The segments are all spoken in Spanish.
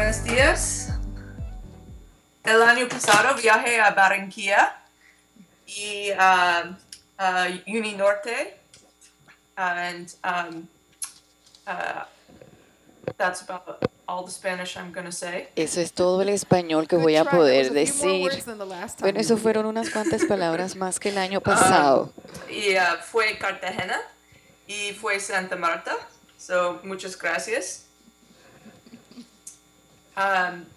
Buenos días. El año pasado viajé a Barranquilla y Uninorte, and that's about all the Spanish I'm going to say. Eso es todo el español que voy a poder decir. Bueno, eso fueron unas cuantas palabras más que el año pasado. Y fue Cartagena y fue Santa Marta. So, muchas gracias.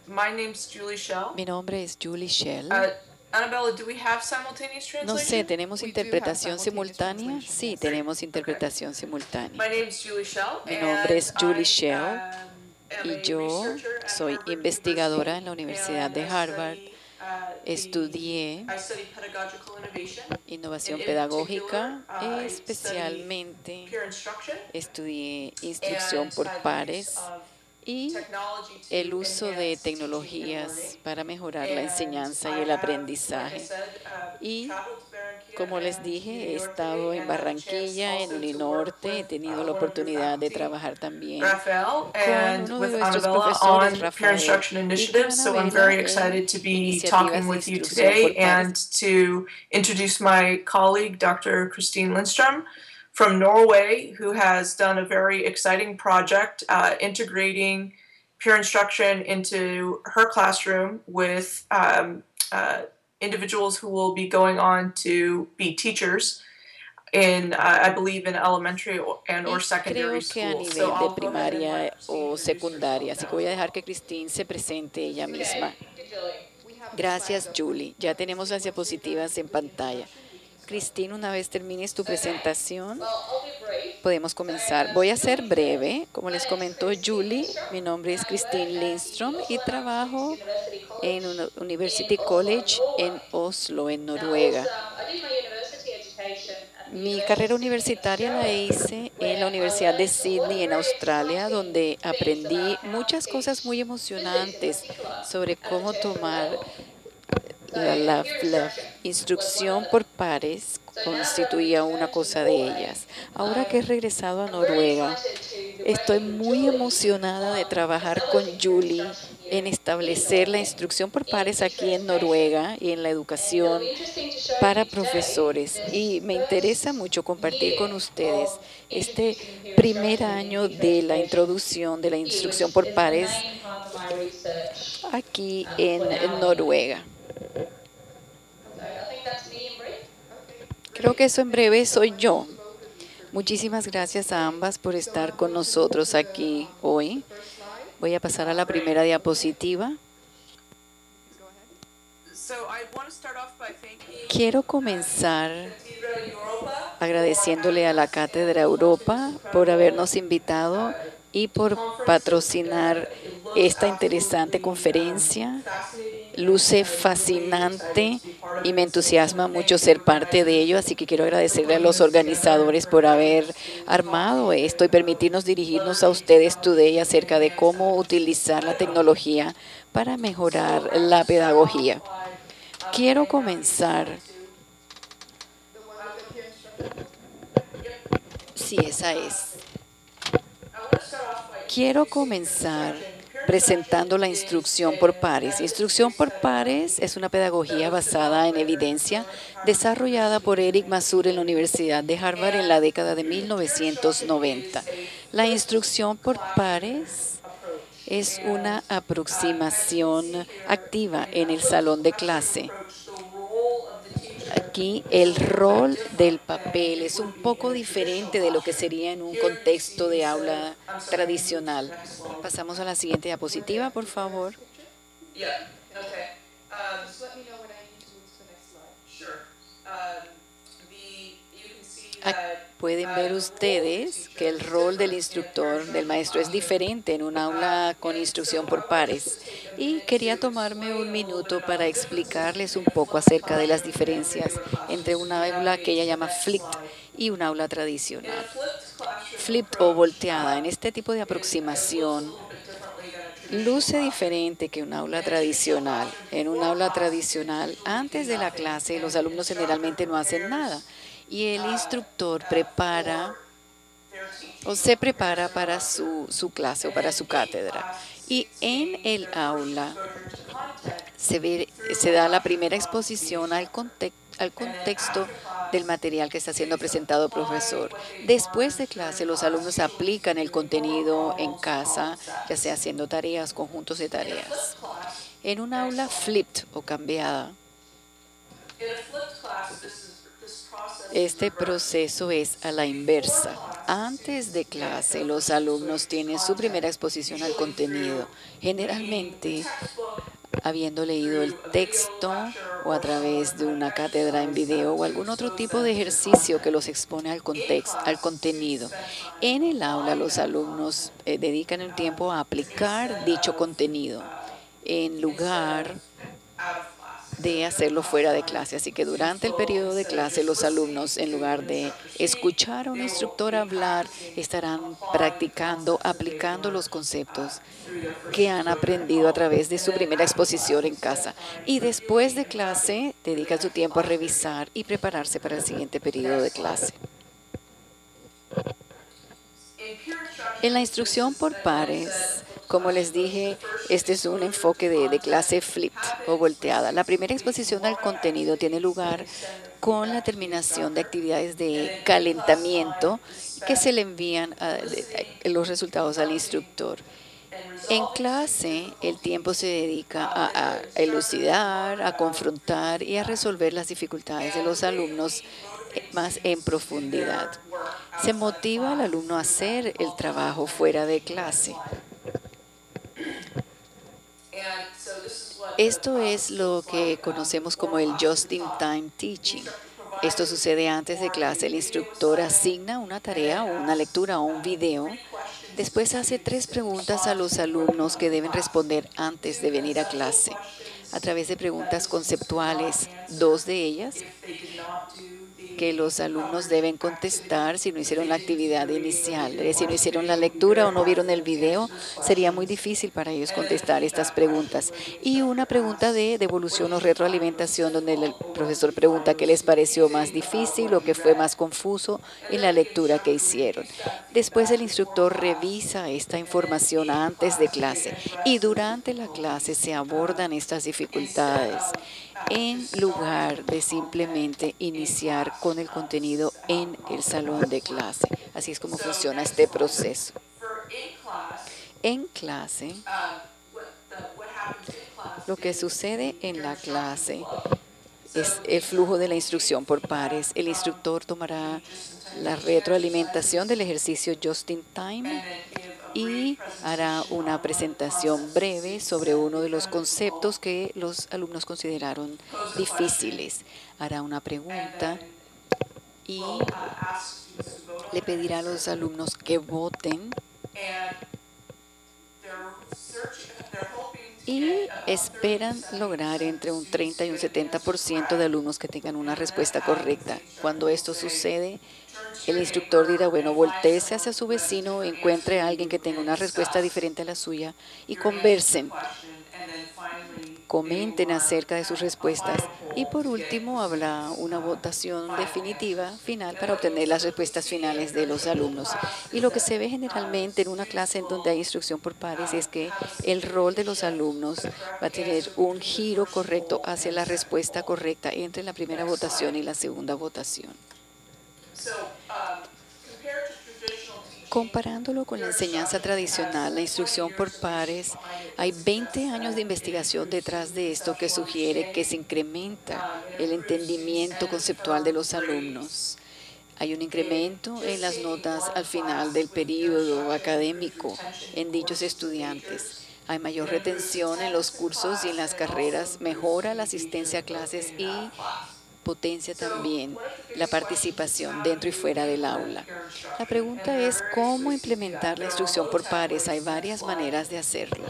My name's Julie Shell. Mi nombre es Julie Shell. Annabella, do we have simultaneous translation? No sé, ¿tenemos interpretación simultánea? Sí, tenemos interpretación simultánea. My name's Julie Shell. Mi nombre es Julie Shell y yo soy investigadora en la Universidad de Harvard. Estudié innovación pedagógica, especialmente estudié instrucción por pares y el uso de tecnologías para mejorar la enseñanza y el aprendizaje. Y, como les dije, he estado en Barranquilla, en Uninorte, he tenido la oportunidad de trabajar también con uno de nuestros profesores, Rafael, y con So I'm very excited to be talking with you today and to introduce my colleague, Dr. Christine Lindstrom, from Norway, who has done a very exciting project integrating peer instruction into her classroom with individuals who will be going on to be teachers in, I believe, in elementary and or secondary schools. Creo que a nivel de primaria o secundaria, así que voy a dejar que Christine se presente ella misma. Gracias, Julie. Ya tenemos las diapositivas en pantalla. Christine, una vez termines tu presentación, podemos comenzar. Voy a ser breve. Como les comentó Julie, mi nombre es Christine Lindstrom y trabajo en un University College en Oslo, en Noruega. Mi carrera universitaria la hice en la Universidad de Sydney, en Australia, donde aprendí muchas cosas muy emocionantes sobre cómo tomar la instrucción por pares constituía una cosa de ellas. Ahora que he regresado a Noruega, estoy muy emocionada de trabajar con Julie en establecer la instrucción por pares aquí en Noruega y en la educación para profesores. Y me interesa mucho compartir con ustedes este primer año de la introducción de la instrucción por pares aquí en Noruega. Creo que eso en breve soy yo. Muchísimas gracias a ambas por estar con nosotros aquí hoy. Voy a pasar a la primera diapositiva. Quiero comenzar agradeciéndole a la Cátedra Europa por habernos invitado y por patrocinar esta interesante conferencia. Luce fascinante y me entusiasma mucho ser parte de ello, así que quiero agradecerle a los organizadores por haber armado esto y permitirnos dirigirnos a ustedes today acerca de cómo utilizar la tecnología para mejorar la pedagogía. Quiero comenzar. Sí, esa es. Quiero comenzar presentando la instrucción por pares. Instrucción por pares es una pedagogía basada en evidencia desarrollada por Eric Mazur en la Universidad de Harvard en la década de 1990. La instrucción por pares es una aproximación activa en el salón de clase. Aquí el rol del papel es un poco diferente de lo que sería en un contexto de aula tradicional. Pasamos a la siguiente diapositiva, por favor. Pueden ver ustedes que el rol del instructor, del maestro, es diferente en un aula con instrucción por pares. Y quería tomarme un minuto para explicarles un poco acerca de las diferencias entre una aula que ella llama flipped y un aula tradicional. Flipped o volteada, en este tipo de aproximación, luce diferente que un aula tradicional. En un aula tradicional, antes de la clase, los alumnos generalmente no hacen nada. Y el instructor prepara o se prepara para su clase o para su cátedra. Y en el aula se da la primera exposición al contexto del material que está siendo presentado el profesor. Después de clase, los alumnos aplican el contenido en casa, ya sea haciendo tareas, conjuntos de tareas. En un aula flipped o cambiada, este proceso es a la inversa. Antes de clase, los alumnos tienen su primera exposición al contenido, generalmente habiendo leído el texto o a través de una cátedra en video o algún otro tipo de ejercicio que los expone al contexto, al contenido. En el aula, los alumnos dedican el tiempo a aplicar dicho contenido en lugar de hacerlo fuera de clase. Así que durante el periodo de clase, los alumnos, en lugar de escuchar a un instructor hablar, estarán practicando, aplicando los conceptos que han aprendido a través de su primera exposición en casa. Y después de clase, dedican su tiempo a revisar y prepararse para el siguiente periodo de clase. En la instrucción por pares, como les dije, este es un enfoque de clase flipped o volteada. La primera exposición al contenido tiene lugar con la terminación de actividades de calentamiento que se le envían los resultados al instructor. En clase, el tiempo se dedica a elucidar, a confrontar y a resolver las dificultades de los alumnos más en profundidad. Se motiva al alumno a hacer el trabajo fuera de clase. Esto es lo que conocemos como el just-in-time teaching. Esto sucede antes de clase. El instructor asigna una tarea o una lectura o un video. Después hace 3 preguntas a los alumnos que deben responder antes de venir a clase. A través de preguntas conceptuales, 2 de ellas que los alumnos deben contestar si no hicieron la actividad inicial. Si no hicieron la lectura o no vieron el video, sería muy difícil para ellos contestar estas preguntas. Y una pregunta de devolución o retroalimentación, donde el profesor pregunta qué les pareció más difícil o qué fue más confuso en la lectura que hicieron. Después el instructor revisa esta información antes de clase y durante la clase se abordan estas dificultades en lugar de simplemente iniciar con el contenido en el salón de clase. Así es como funciona este proceso. En clase, lo que sucede en la clase es el flujo de la instrucción por pares. El instructor tomará la retroalimentación del ejercicio just in time y hará una presentación breve sobre uno de los conceptos que los alumnos consideraron difíciles. Hará una pregunta y le pedirá a los alumnos que voten y esperan lograr entre un 30 y un 70% de alumnos que tengan una respuesta correcta. Cuando esto sucede, el instructor dirá, bueno, voltéese hacia su vecino, encuentre a alguien que tenga una respuesta diferente a la suya y conversen, comenten acerca de sus respuestas y por último habrá una votación definitiva final para obtener las respuestas finales de los alumnos. Y lo que se ve generalmente en una clase en donde hay instrucción por pares es que el rol de los alumnos va a tener un giro correcto hacia la respuesta correcta entre la primera votación y la segunda votación. Comparándolo con la enseñanza tradicional, la instrucción por pares, hay 20 años de investigación detrás de esto que sugiere que se incrementa el entendimiento conceptual de los alumnos. Hay un incremento en las notas al final del periodo académico en dichos estudiantes. Hay mayor retención en los cursos y en las carreras, mejora la asistencia a clases y potencia también la participación dentro y fuera del aula. La pregunta es cómo implementar la instrucción por pares. Hay varias maneras de hacerlo,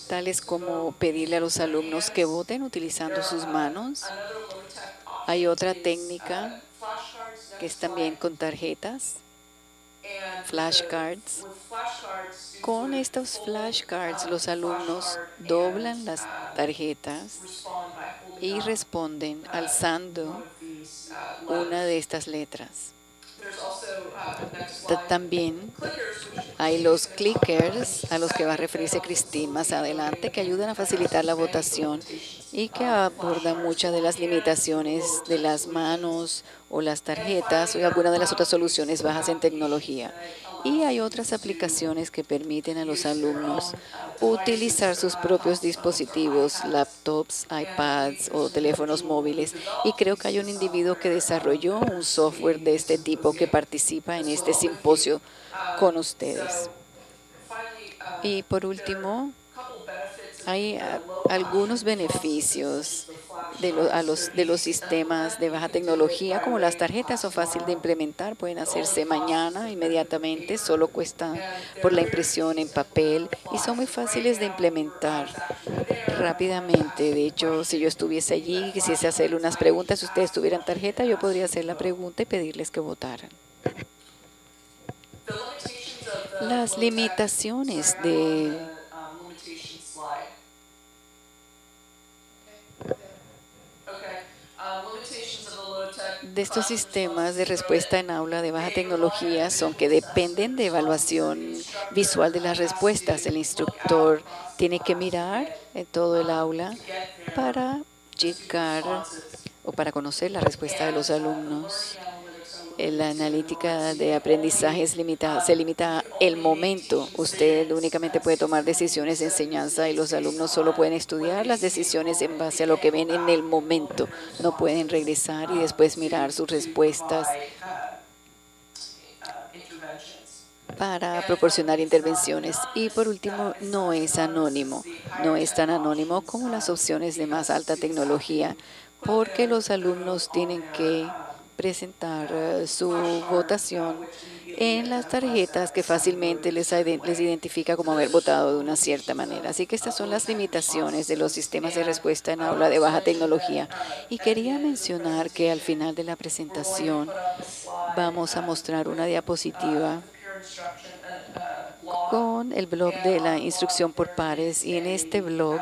tales como pedirle a los alumnos que voten utilizando sus manos. Hay otra técnica que es también con tarjetas, flashcards. Con estos flashcards, los alumnos doblan las tarjetas y responden alzando una de estas letras. También hay los clickers, a los que va a referirse Christine más adelante, que ayudan a facilitar la votación y que abordan muchas de las limitaciones de las manos o las tarjetas o algunas de las otras soluciones bajas en tecnología. Y hay otras aplicaciones que permiten a los alumnos utilizar sus propios dispositivos, laptops, iPads o teléfonos móviles. Y creo que hay un individuo que desarrolló un software de este tipo que participa en este simposio con ustedes. Y por último, hay algunos beneficios de los sistemas de baja tecnología, como las tarjetas son fáciles de implementar, pueden hacerse mañana inmediatamente, solo cuesta por la impresión en papel y son muy fáciles de implementar rápidamente. De hecho, si yo estuviese allí y quisiese hacerle unas preguntas, si ustedes tuvieran tarjeta, yo podría hacer la pregunta y pedirles que votaran. Las limitaciones de estos sistemas de respuesta en aula de baja tecnología son que dependen de evaluación visual de las respuestas. El instructor tiene que mirar en todo el aula para checar o para conocer la respuesta de los alumnos. La analítica de aprendizaje se limita a el momento. Usted únicamente puede tomar decisiones de enseñanza y los alumnos solo pueden estudiar las decisiones en base a lo que ven en el momento. No pueden regresar y después mirar sus respuestas para proporcionar intervenciones. Y por último, no es anónimo. No es tan anónimo como las opciones de más alta tecnología, porque los alumnos tienen que presentar su votación en las tarjetas que fácilmente les identifica como haber votado de una cierta manera. Así que estas son las limitaciones de los sistemas de respuesta en aula de baja tecnología. Y quería mencionar que al final de la presentación vamos a mostrar una diapositiva con el blog de la instrucción por pares, y en este blog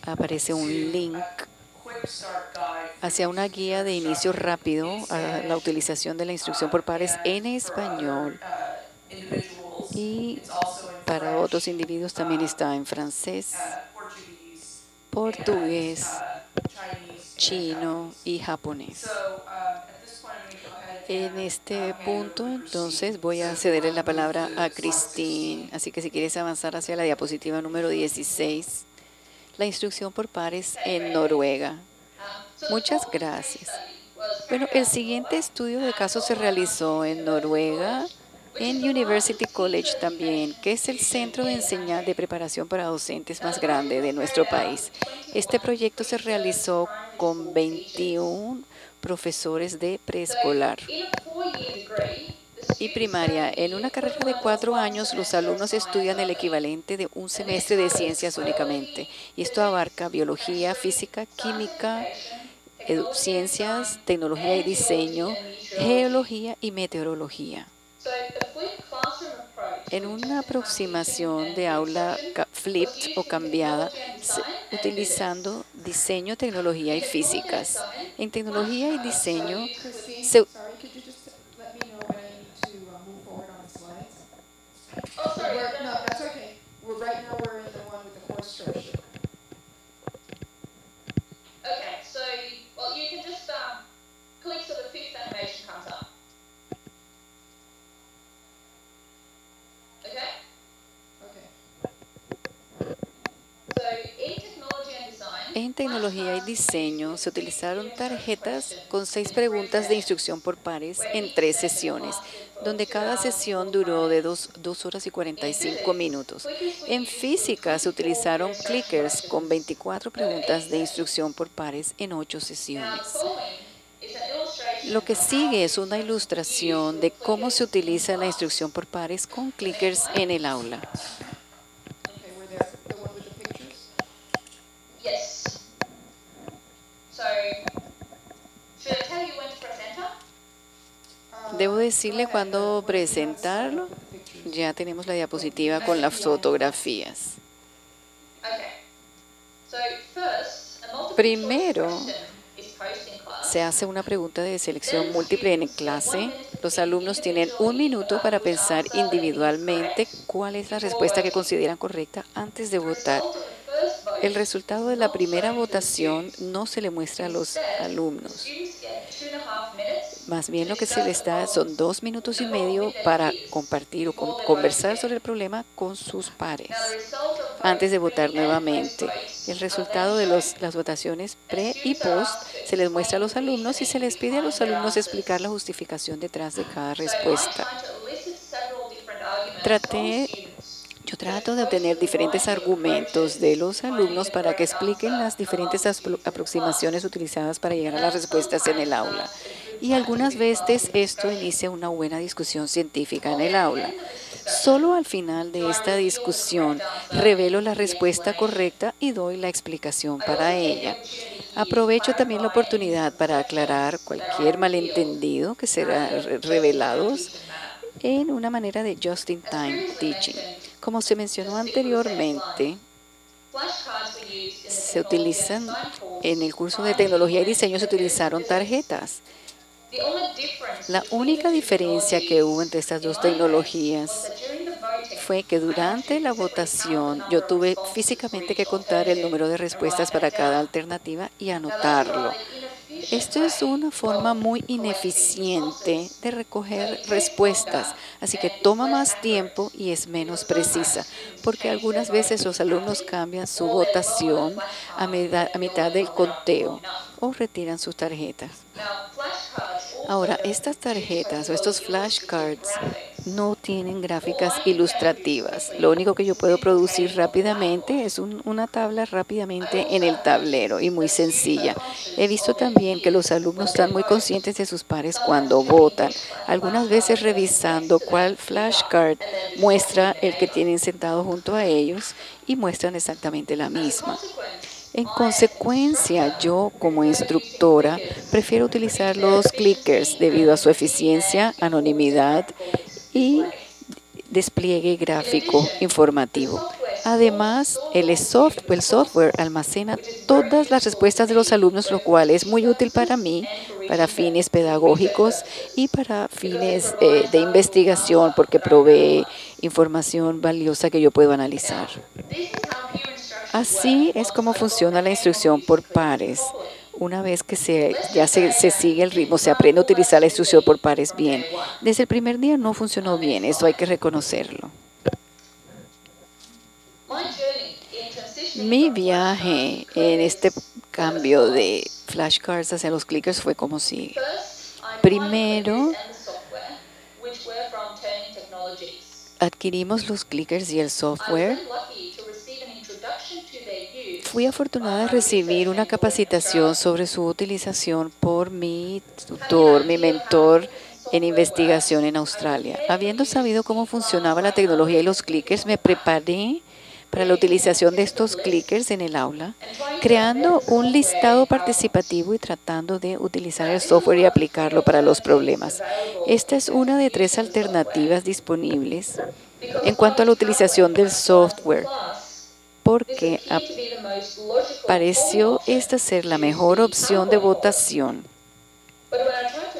aparece un link hacia una guía de inicio rápido a la utilización de la instrucción por pares en español, y para otros individuos también está en francés, portugués, chino y japonés. En este punto, entonces, voy a cederle la palabra a Christine. Así que si quieres avanzar hacia la diapositiva número 16, la instrucción por pares en Noruega. Muchas gracias. Bueno, el siguiente estudio de caso se realizó en Noruega, en University College también, que es el centro de preparación para docentes más grande de nuestro país. Este proyecto se realizó con 21 profesores de preescolar y primaria. En una carrera de 4 años, los alumnos estudian el equivalente de un semestre de ciencias únicamente. Y esto abarca biología, física, química, ciencias, tecnología y diseño, geología y meteorología. En una aproximación de aula flipped o cambiada, utilizando diseño, tecnología y físicas. En tecnología y diseño se En tecnología y diseño se utilizaron tarjetas con 6 preguntas de instrucción por pares en 3 sesiones, donde cada sesión duró de 2 horas y 45 minutos. En física se utilizaron clickers con 24 preguntas de instrucción por pares en 8 sesiones. Lo que sigue es una ilustración de cómo se utiliza la instrucción por pares con clickers en el aula. Debo decirle cuándo presentarlo. Ya tenemos la diapositiva con las fotografías. Primero, se hace una pregunta de selección múltiple en clase Los alumnos tienen 1 minuto para pensar individualmente cuál es la respuesta que consideran correcta antes de votar. El resultado de la primera votación no se le muestra a los alumnos. Más bien lo que se les da son 2 minutos y medio para compartir o conversar sobre el problema con sus pares antes de votar nuevamente. El resultado de las votaciones pre y post se les muestra a los alumnos y se les pide a los alumnos explicar la justificación detrás de cada respuesta. Yo trato de obtener diferentes argumentos de los alumnos para que expliquen las diferentes aproximaciones utilizadas para llegar a las respuestas en el aula. Y algunas veces esto inicia una buena discusión científica en el aula. Solo al final de esta discusión revelo la respuesta correcta y doy la explicación para ella. Aprovecho también la oportunidad para aclarar cualquier malentendido que será revelado en una manera de just-in-time teaching. Como se mencionó anteriormente, se utilizan en el curso de tecnología y diseño, se utilizaron tarjetas. La única diferencia que hubo entre estas dos tecnologías fue que durante la votación yo tuve físicamente que contar el número de respuestas para cada alternativa y anotarlo. Esto es una forma muy ineficiente de recoger respuestas, así que toma más tiempo y es menos precisa, porque algunas veces los alumnos cambian su votación a mitad del conteo o retiran sus tarjetas. Ahora, estas tarjetas o estos flashcards no tienen gráficas ilustrativas. Lo único que yo puedo producir rápidamente es una tabla rápidamente en el tablero y muy sencilla. He visto también que los alumnos están muy conscientes de sus pares cuando votan, algunas veces revisando cuál flashcard muestra el que tienen sentado junto a ellos y muestran exactamente la misma. En consecuencia, yo como instructora prefiero utilizar los clickers debido a su eficiencia, anonimidad y despliegue gráfico informativo. Además, el software almacena todas las respuestas de los alumnos, lo cual es muy útil para mí, para fines pedagógicos y para fines de investigación, porque provee información valiosa que yo puedo analizar. Así es como funciona la instrucción por pares. Una vez que se sigue el ritmo, se aprende a utilizar la instrucción por pares bien. Desde el primer día no funcionó bien, eso hay que reconocerlo. Mi viaje en este cambio de flashcards hacia los clickers fue como sigue. Primero, adquirimos los clickers y el software. Fui afortunada de recibir una capacitación sobre su utilización por mi tutor, mi mentor en investigación en Australia. Habiendo sabido cómo funcionaba la tecnología y los clickers, me preparé para la utilización de estos clickers en el aula, creando un listado participativo y tratando de utilizar el software y aplicarlo para los problemas. Esta es una de 3 alternativas disponibles en cuanto a la utilización del software, porque pareció esta ser la mejor opción de votación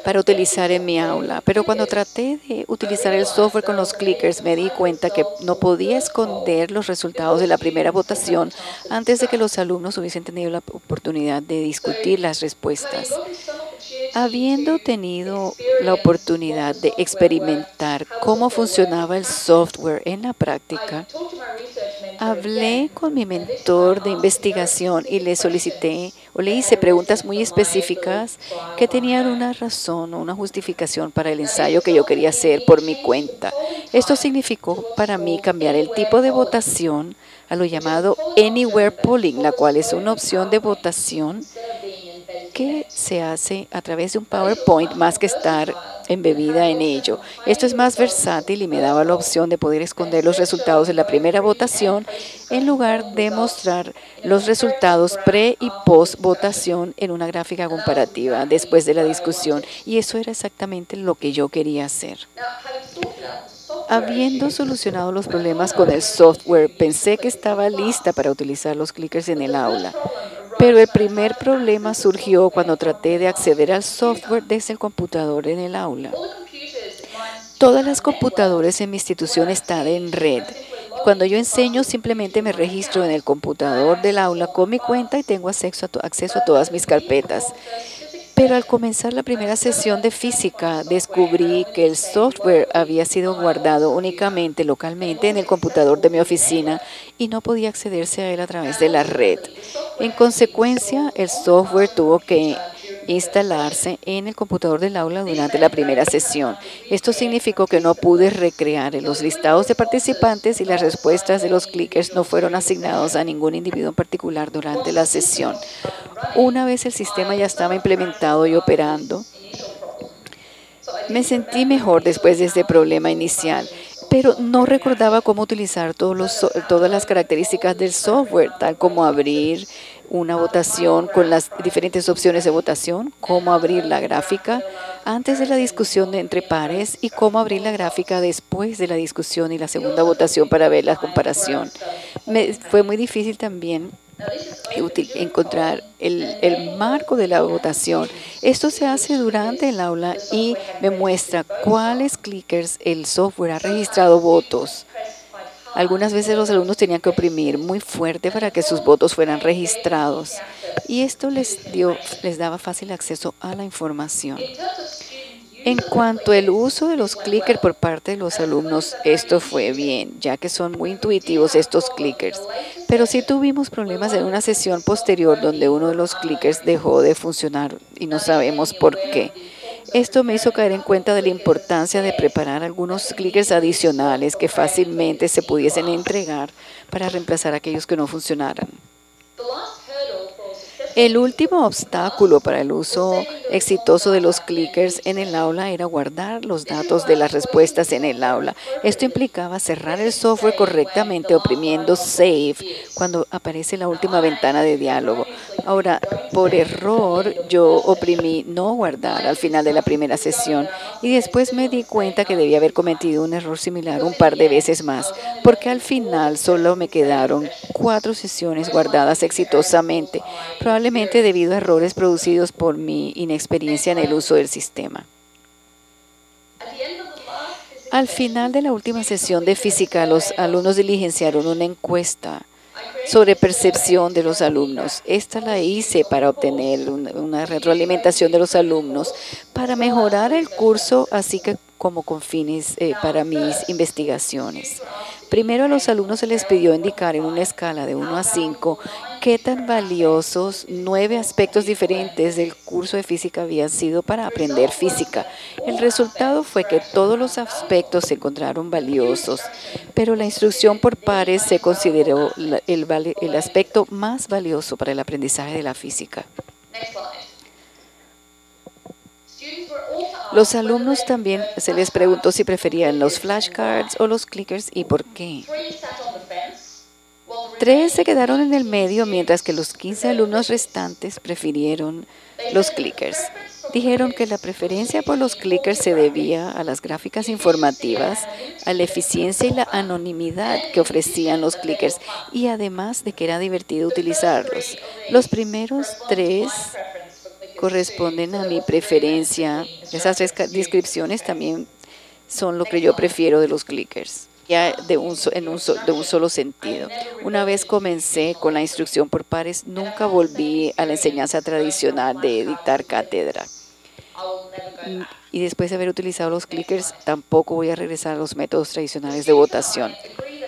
para utilizar en mi aula. Pero cuando traté de utilizar el software con los clickers, me di cuenta que no podía esconder los resultados de la primera votación antes de que los alumnos hubiesen tenido la oportunidad de discutir las respuestas. Habiendo tenido la oportunidad de experimentar cómo funcionaba el software en la práctica, hablé con mi mentor de investigación y le hice preguntas muy específicas que tenían una razón o una justificación para el ensayo que yo quería hacer por mi cuenta. Esto significó para mí cambiar el tipo de votación a lo llamado Anywhere Polling, la cual es una opción de votación que se hace a través de un PowerPoint más que estar embebida en ello. Esto es más versátil y me daba la opción de poder esconder los resultados de la primera votación en lugar de mostrar los resultados pre y post votación en una gráfica comparativa después de la discusión. Y eso era exactamente lo que yo quería hacer. Habiendo solucionado los problemas con el software, pensé que estaba lista para utilizar los clickers en el aula. Pero el primer problema surgió cuando traté de acceder al software desde el computador en el aula. Todas las computadoras en mi institución están en red. Cuando yo enseño, simplemente me registro en el computador del aula con mi cuenta y tengo acceso a todas mis carpetas. Pero al comenzar la primera sesión de física, descubrí que el software había sido guardado únicamente localmente en el computador de mi oficina y no podía accederse a él a través de la red. En consecuencia, el software tuvo que instalarse en el computador del aula durante la primera sesión. Esto significó que no pude recrear los listados de participantes y las respuestas de los clickers no fueron asignados a ningún individuo en particular durante la sesión. Una vez el sistema ya estaba implementado y operando, me sentí mejor después de este problema inicial, pero no recordaba cómo utilizar todas las características del software, tal como abrir una votación con las diferentes opciones de votación, cómo abrir la gráfica antes de la discusión entre pares y cómo abrir la gráfica después de la discusión y la segunda votación para ver la comparación. Fue muy difícil también encontrar el marco de la votación. Esto se hace durante el aula y me muestra cuáles clickers el software ha registrado votos. Algunas veces los alumnos tenían que oprimir muy fuerte para que sus votos fueran registrados y esto les daba fácil acceso a la información. En cuanto al uso de los clickers por parte de los alumnos, esto fue bien, ya que son muy intuitivos estos clickers. Pero sí tuvimos problemas en una sesión posterior donde uno de los clickers dejó de funcionar y no sabemos por qué. Esto me hizo caer en cuenta de la importancia de preparar algunos clickers adicionales que fácilmente se pudiesen entregar para reemplazar aquellos que no funcionaran. El último obstáculo para el uso exitoso de los clickers en el aula era guardar los datos de las respuestas en el aula. Esto implicaba cerrar el software correctamente oprimiendo Save cuando aparece la última ventana de diálogo. Ahora, por error, yo oprimí No guardar al final de la primera sesión y después me di cuenta que debía haber cometido un error similar un par de veces más, porque al final solo me quedaron 4 sesiones guardadas exitosamente, probablemente debido a errores producidos por mi inexperiencia en el uso del sistema. Al final de la última sesión de física, los alumnos diligenciaron una encuesta sobre percepción de los alumnos. Esta la hice para obtener una retroalimentación de los alumnos para mejorar el curso, así que como con fines para mis investigaciones. Primero a los alumnos se les pidió indicar en una escala de 1 a 5 qué tan valiosos 9 aspectos diferentes del curso de física habían sido para aprender física. El resultado fue que todos los aspectos se encontraron valiosos, pero la instrucción por pares se consideró el aspecto más valioso para el aprendizaje de la física. Los alumnos también se les preguntó si preferían los flashcards o los clickers y por qué. 3 se quedaron en el medio, mientras que los 15 alumnos restantes prefirieron los clickers. Dijeron que la preferencia por los clickers se debía a las gráficas informativas, a la eficiencia y la anonimidad que ofrecían los clickers y además de que era divertido utilizarlos. Los primeros 3 corresponden a mi preferencia. Esas 3 descripciones también son lo que yo prefiero de los clickers, ya de un solo sentido. Una vez comencé con la instrucción por pares, nunca volví a la enseñanza tradicional de dictar cátedra. Y después de haber utilizado los clickers, tampoco voy a regresar a los métodos tradicionales de votación.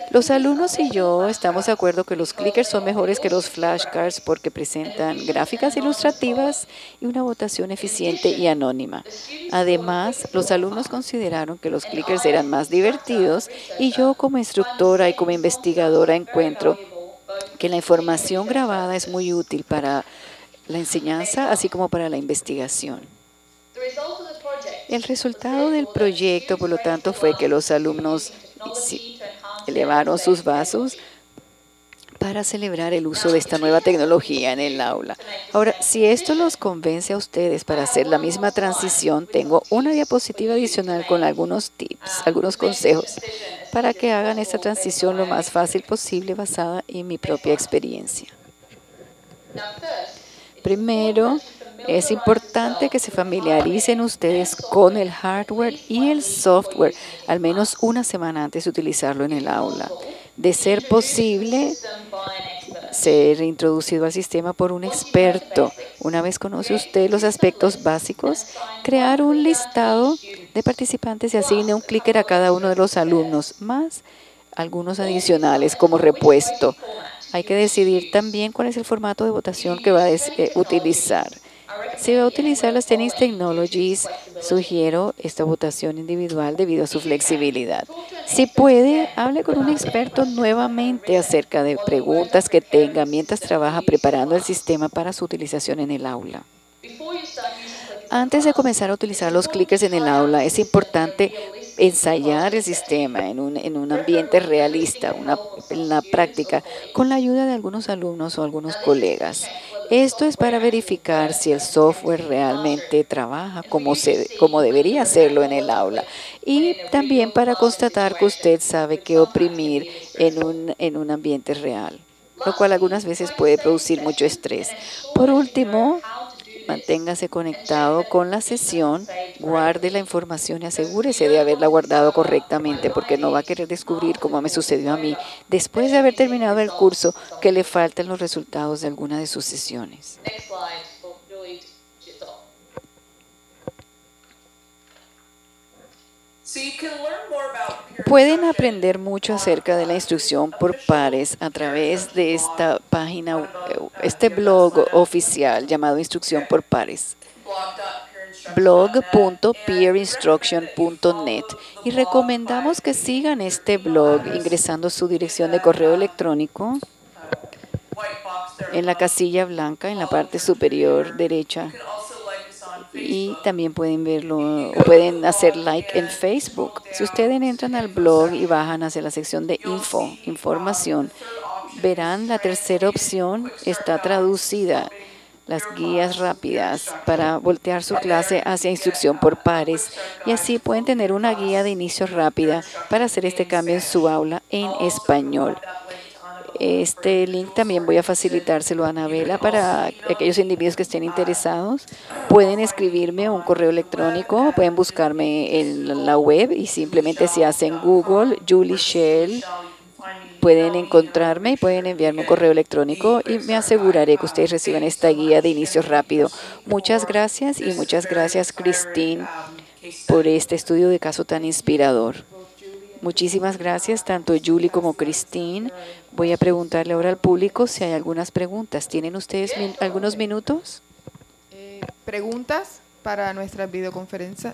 Los alumnos y yo estamos de acuerdo que los clickers son mejores que los flashcards porque presentan gráficas ilustrativas y una votación eficiente y anónima. Además, los alumnos consideraron que los clickers eran más divertidos y yo como instructora y como investigadora encuentro que la información grabada es muy útil para la enseñanza así como para la investigación. El resultado del proyecto, por lo tanto, fue que los alumnos elevaron sus vasos para celebrar el uso de esta nueva tecnología en el aula. Ahora, si esto los convence a ustedes para hacer la misma transición, tengo una diapositiva adicional con algunos tips, algunos consejos para que hagan esta transición lo más fácil posible basada en mi propia experiencia. Primero, Es importante que se familiaricen ustedes con el hardware y el software al menos una semana antes de utilizarlo en el aula. De ser posible, ser introducido al sistema por un experto. Una vez conoce usted los aspectos básicos, crear un listado de participantes y asigne un clicker a cada uno de los alumnos, más algunos adicionales como repuesto. Hay que decidir también cuál es el formato de votación que va a utilizar. Si va a utilizar las Tennis Technologies, sugiero esta votación individual debido a su flexibilidad. Si puede, hable con un experto nuevamente acerca de preguntas que tenga mientras trabaja preparando el sistema para su utilización en el aula. Antes de comenzar a utilizar los clickers en el aula, es importante ensayar el sistema en un ambiente realista, en la práctica, con la ayuda de algunos alumnos o algunos colegas. Esto es para verificar si el software realmente trabaja como debería hacerlo en el aula y también para constatar que usted sabe qué oprimir en un ambiente real, lo cual algunas veces puede producir mucho estrés. Por último, manténgase conectado con la sesión, guarde la información y asegúrese de haberla guardado correctamente porque no va a querer descubrir, como me sucedió a mí, después de haber terminado el curso, que le faltan los resultados de alguna de sus sesiones. Pueden aprender mucho acerca de la instrucción por pares a través de esta página, este blog oficial llamado Instrucción por Pares, blog.peerinstruction.net, y recomendamos que sigan este blog ingresando su dirección de correo electrónico en la casilla blanca en la parte superior derecha. Y también pueden verlo, o pueden hacer like en Facebook. Si ustedes entran al blog y bajan hacia la sección de información, verán la tercera opción está traducida, las guías rápidas para voltear su clase hacia instrucción por pares. Y así pueden tener una guía de inicio rápida para hacer este cambio en su aula en español. Este link también voy a facilitárselo a Anabela para aquellos individuos que estén interesados. Pueden escribirme un correo electrónico, pueden buscarme en la web y simplemente si hacen Google, Julie Shell, pueden encontrarme y pueden enviarme un correo electrónico y me aseguraré que ustedes reciban esta guía de inicio rápido. Muchas gracias y muchas gracias, Christine, por este estudio de caso tan inspirador. Muchísimas gracias, tanto Julie como Christine. Voy a preguntarle ahora al público si hay algunas preguntas. ¿Tienen ustedes algunos minutos? ¿Preguntas para nuestra videoconferencia?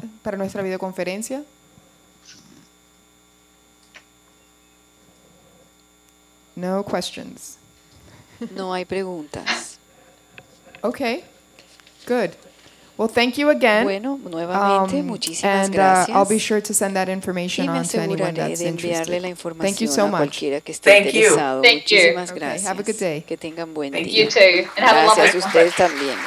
No questions. No hay preguntas. Okay, good. Well, thank you again. Bueno, nuevamente, muchísimas gracias. I'll be sure to send that information on to anyone that's enviarle la interested. Thank you so a much. cualquiera que esté interesado. Muchísimas gracias. Okay, have a good day. Que tengan buen día. You too. And have a lovely Gracias a ustedes también.